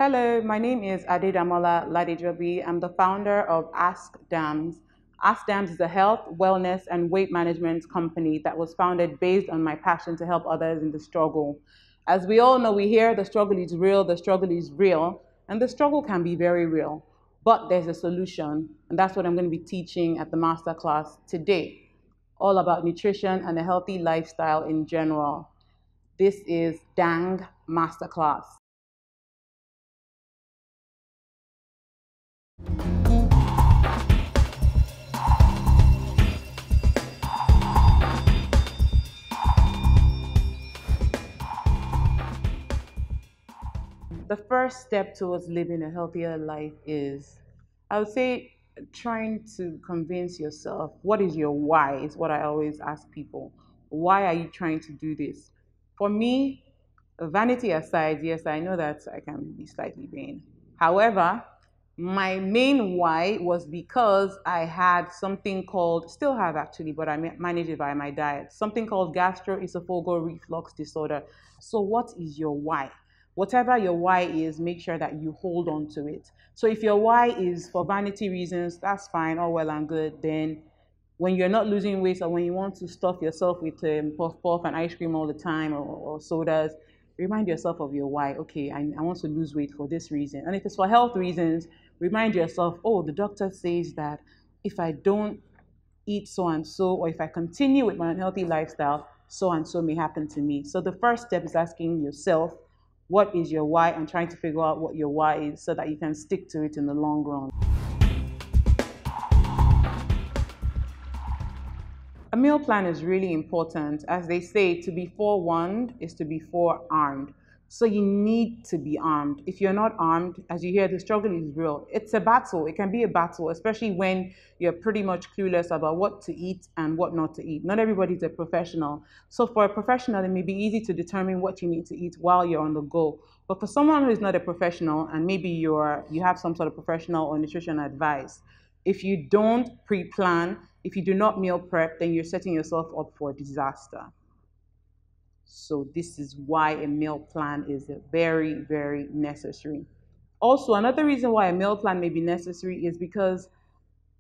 Hello, my name is Adedamola Ladejobi. I'm the founder of Askdamz. Askdamz is a health, wellness, and weight management company that was founded based on my passion to help others in the struggle. As we all know, we hear the struggle is real, and the struggle can be very real. But there's a solution, and that's what I'm going to be teaching at the masterclass today, all about nutrition and a healthy lifestyle in general. This is Dang Masterclass. The first step towards living a healthier life is, I would say, trying to convince yourself what is your why, is what I always ask people. Why are you trying to do this? For me, vanity aside, yes, I know that I can be slightly vain. However, my main why was because I had something called, still have actually, but I manage it by my diet, something called gastroesophageal reflux disorder. So, what is your why? Whatever your why is, make sure that you hold on to it. So if your why is for vanity reasons, that's fine, all well and good. Then when you're not losing weight or when you want to stuff yourself with puff puff and ice cream all the time or sodas, remind yourself of your why. Okay, I want to lose weight for this reason. And if it's for health reasons, remind yourself, oh, the doctor says that if I don't eat so and so, or if I continue with my unhealthy lifestyle, so and so may happen to me. So the first step is asking yourself, what is your why, and trying to figure out what your why is so that you can stick to it in the long run. A meal plan is really important. As they say, to be forewarned is to be forearmed. So you need to be armed. If you're not armed, as you hear, the struggle is real. It's a battle. It can be a battle, especially when you're pretty much clueless about what to eat and what not to eat. Not everybody's a professional. So for a professional, it may be easy to determine what you need to eat while you're on the go. But for someone who is not a professional, and maybe you have some sort of professional or nutrition advice, if you don't pre-plan, if you do not meal prep, then you're setting yourself up for disaster. So this is why a meal plan is very, very necessary. Also, another reason why a meal plan may be necessary is because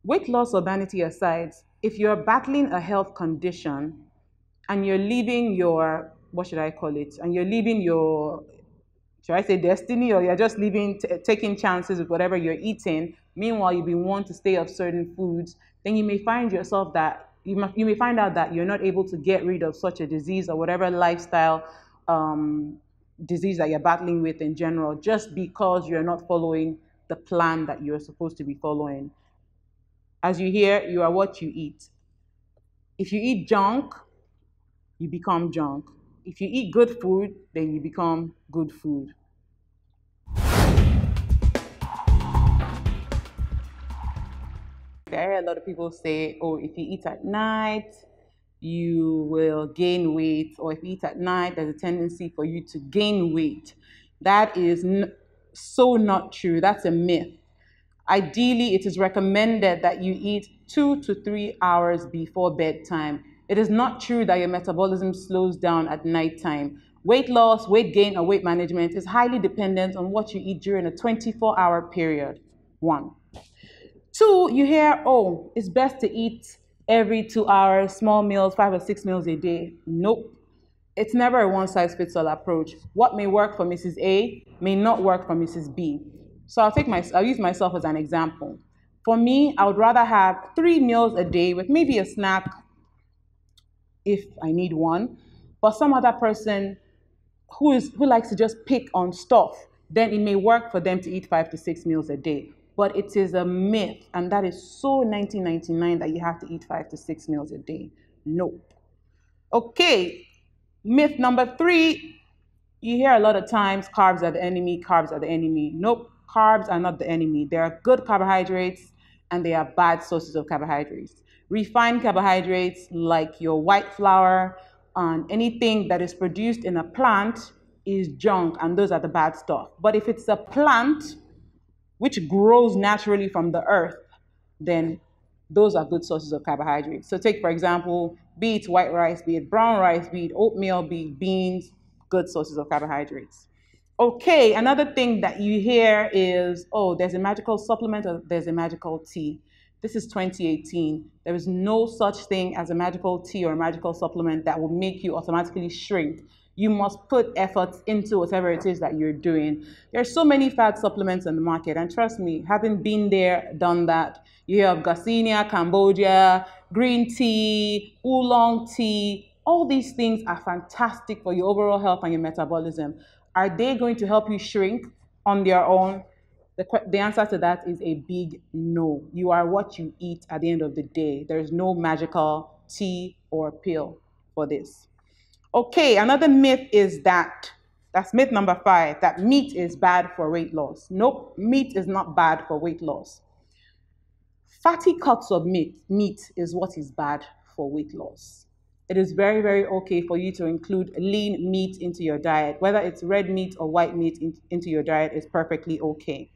weight loss or vanity aside, if you're battling a health condition and you're leaving your, what should I call it, and you're leaving your, should I say destiny, or you're just living, taking chances with whatever you're eating, meanwhile you've been wanting to stay off certain foods, then you may find yourself that you may find out that you're not able to get rid of such a disease or whatever lifestyle disease that you're battling with in general, just because you're not following the plan that you're supposed to be following. As you hear, you are what you eat. If you eat junk, you become junk. If you eat good food, then you become good food. I hear a lot of people say, oh, if you eat at night, you will gain weight, or if you eat at night, there's a tendency for you to gain weight. That is so not true. That's a myth. Ideally, it is recommended that you eat 2 to 3 hours before bedtime. It is not true that your metabolism slows down at nighttime. Weight loss, weight gain, or weight management is highly dependent on what you eat during a 24-hour period. One. Two, you hear, oh, it's best to eat every 2 hours, small meals, 5 or 6 meals a day. Nope. It's never a one-size-fits-all approach. What may work for Mrs. A may not work for Mrs. B. So I'll use myself as an example. For me, I would rather have 3 meals a day with maybe a snack if I need one. But some other person who likes to just pick on stuff, then it may work for them to eat 5 to 6 meals a day. But it is a myth, and that is so 1999 that you have to eat 5 to 6 meals a day. Nope. Okay, myth number 3, you hear a lot of times carbs are the enemy, carbs are the enemy. Nope, carbs are not the enemy. There are good carbohydrates and there are bad sources of carbohydrates. Refined carbohydrates like your white flour and anything that is produced in a plant is junk, and those are the bad stuff. But if it's a plant which grows naturally from the earth, then those are good sources of carbohydrates. So take, for example, be it white rice, be it brown rice, be it oatmeal, be it beans, good sources of carbohydrates. Okay, another thing that you hear is, oh, there's a magical supplement or there's a magical tea. This is 2018. There is no such thing as a magical tea or a magical supplement that will make you automatically shrink. You must put effort into whatever it is that you're doing. There are so many fat supplements in the market, and trust me, having been there, done that, you have Garcinia, Cambodia, green tea, oolong tea. All these things are fantastic for your overall health and your metabolism. Are they going to help you shrink on their own? The answer to that is a big no. You are what you eat at the end of the day. There's no magical tea or pill for this. Okay, another myth is that's myth number 5, that meat is bad for weight loss. Nope, meat is not bad for weight loss. Fatty cuts of meat is what is bad for weight loss. It is very, very okay for you to include lean meat into your diet. Whether it's red meat or white meat into your diet is perfectly okay.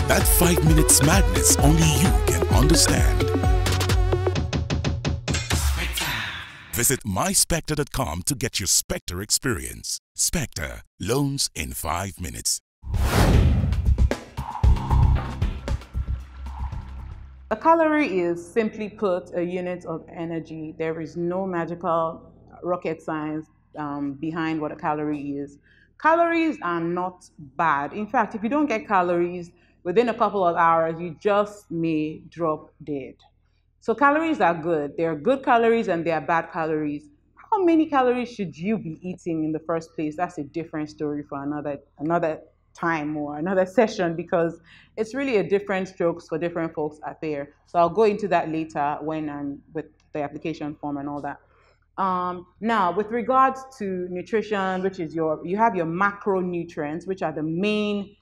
That 5 minutes madness only you can understand. Visit myspector.com to get your Spector experience. Spector, loans in 5 minutes. A calorie is simply put a unit of energy. There is no magical rocket science behind what a calorie is. Calories are not bad. In fact, if you don't get calories within a couple of hours, you just may drop dead. So calories are good. There are good calories and there are bad calories. How many calories should you be eating in the first place? That's a different story for another time or another session, because it's really a different strokes for different folks out there. So I'll go into that later when I'm with the application form and all that. Now, with regards to nutrition, which is you have your macronutrients, which are the main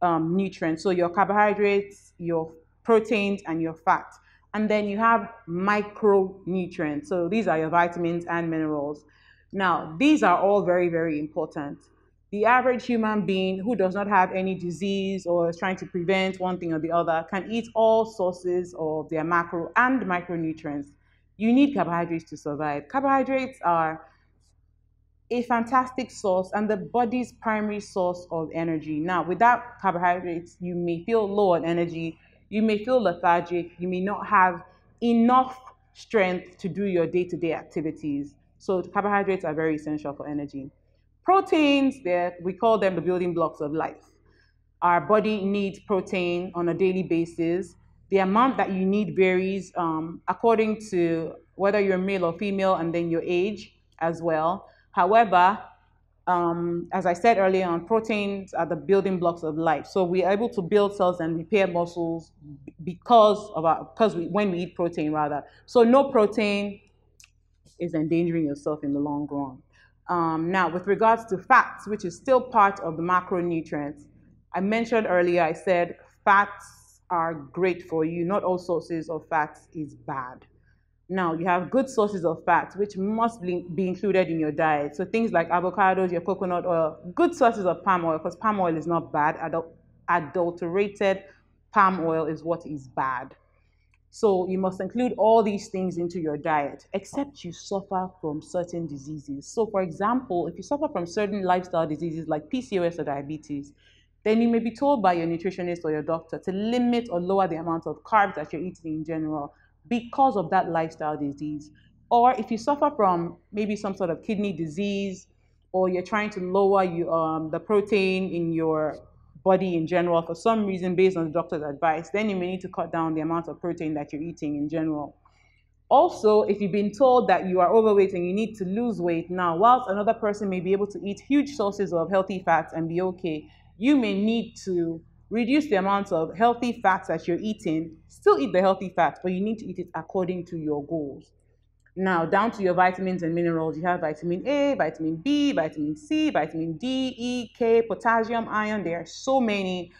nutrients. So your carbohydrates, your proteins, and your fats. And then you have micronutrients. So these are your vitamins and minerals. Now, these are all very, very important. The average human being who does not have any disease or is trying to prevent one thing or the other can eat all sources of their macro and micronutrients. You need carbohydrates to survive. Carbohydrates are a fantastic source and the body's primary source of energy. Now, without carbohydrates, you may feel low on energy, you may feel lethargic, you may not have enough strength to do your day-to-day activities. So carbohydrates are very essential for energy. Proteins, we call them the building blocks of life. Our body needs protein on a daily basis. The amount that you need varies according to whether you're male or female and then your age as well. However, as I said earlier on, proteins are the building blocks of life. So we are able to build cells and repair muscles when we eat protein rather. So no protein is endangering yourself in the long run. Now, with regards to fats, which is still part of the macronutrients, I mentioned earlier, I said fats are great for you. Not all sources of fats is bad. Now, you have good sources of fats, which must be included in your diet. So things like avocados, your coconut oil, good sources of palm oil, because palm oil is not bad. Adulterated palm oil is what is bad. So you must include all these things into your diet, except you suffer from certain diseases. So for example, if you suffer from certain lifestyle diseases like PCOS or diabetes, then you may be told by your nutritionist or your doctor to limit or lower the amount of carbs that you're eating in general because of that lifestyle disease. Or if you suffer from maybe some sort of kidney disease, or you're trying to lower the protein in your body in general for some reason based on the doctor's advice, then you may need to cut down the amount of protein that you're eating in general. Also, if you've been told that you are overweight and you need to lose weight, now, whilst another person may be able to eat huge sources of healthy fats and be okay, you may need to reduce the amount of healthy fats that you're eating, still eat the healthy fats, but you need to eat it according to your goals. Now, down to your vitamins and minerals, you have vitamin A, vitamin B, vitamin C, vitamin D, E, K, potassium, iron. There are so many.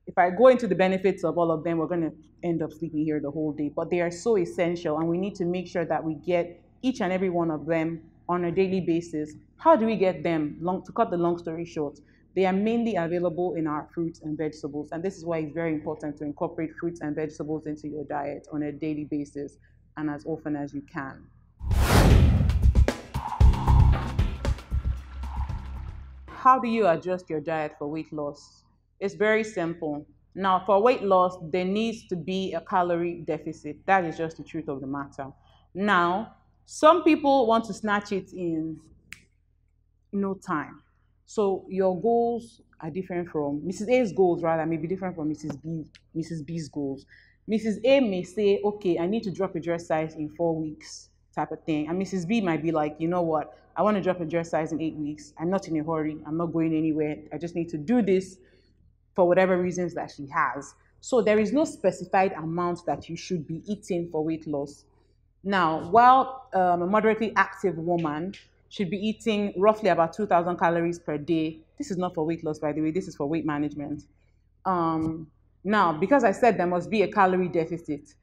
If I go into the benefits of all of them, we're going to end up sleeping here the whole day. But they are so essential, and we need to make sure that we get each and every one of them on a daily basis. How do we get them? To cut the long story short, they are mainly available in our fruits and vegetables. And this is why it's very important to incorporate fruits and vegetables into your diet on a daily basis and as often as you can. How do you adjust your diet for weight loss? It's very simple. Now, for weight loss, there needs to be a calorie deficit. That is just the truth of the matter. Now, some people want to snatch it in no time. So your goals are different from Mrs. A's goals, rather, may be different from Mrs. B's goals. Mrs. A may say, okay, I need to drop a dress size in 4 weeks, type of thing. And Mrs. B might be like, you know what? I want to drop a dress size in 8 weeks. I'm not in a hurry. I'm not going anywhere. I just need to do this for whatever reasons that she has. So there is no specified amount that you should be eating for weight loss. Now, while a moderately active woman should be eating roughly about 2,000 calories per day, this is not for weight loss, by the way, this is for weight management. Now, because I said there must be a calorie deficit,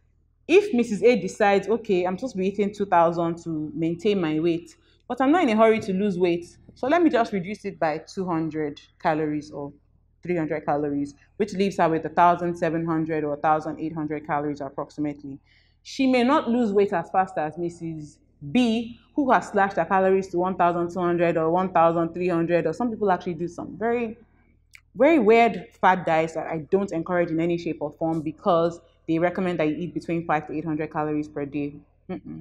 if Mrs. A decides, okay, I'm supposed to be eating 2,000 to maintain my weight, but I'm not in a hurry to lose weight, so let me just reduce it by 200 calories or 300 calories, which leaves her with 1,700 or 1,800 calories approximately. She may not lose weight as fast as Mrs. B, who has slashed her calories to 1,200 or 1,300, or some people actually do some very weird fad diets that I don't encourage in any shape or form because they recommend that you eat between 5 to 800 calories per day.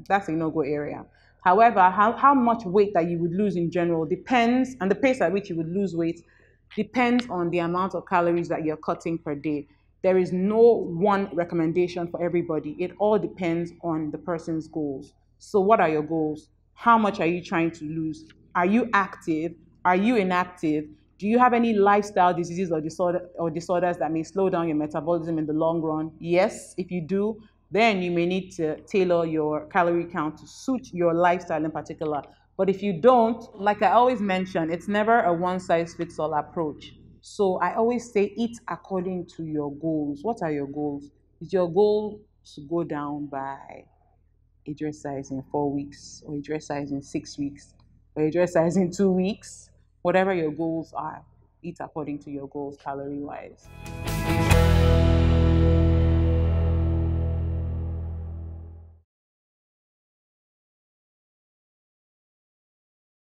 That's a no-go area. However, how much weight that you would lose in general depends, and the pace at which you would lose weight depends on the amount of calories that you're cutting per day. There is no one recommendation for everybody. It all depends on the person's goals. So what are your goals? How much are you trying to lose? Are you active? Are you inactive? Do you have any lifestyle diseases or disorders that may slow down your metabolism in the long run? Yes, if you do, then you may need to tailor your calorie count to suit your lifestyle in particular. But if you don't, like I always mention, it's never a one-size-fits-all approach. So I always say eat according to your goals. What are your goals? Is your goal to go down by a dress size in 4 weeks, or a dress size in 6 weeks, or a dress size in 2 weeks? Whatever your goals are, eat according to your goals calorie wise.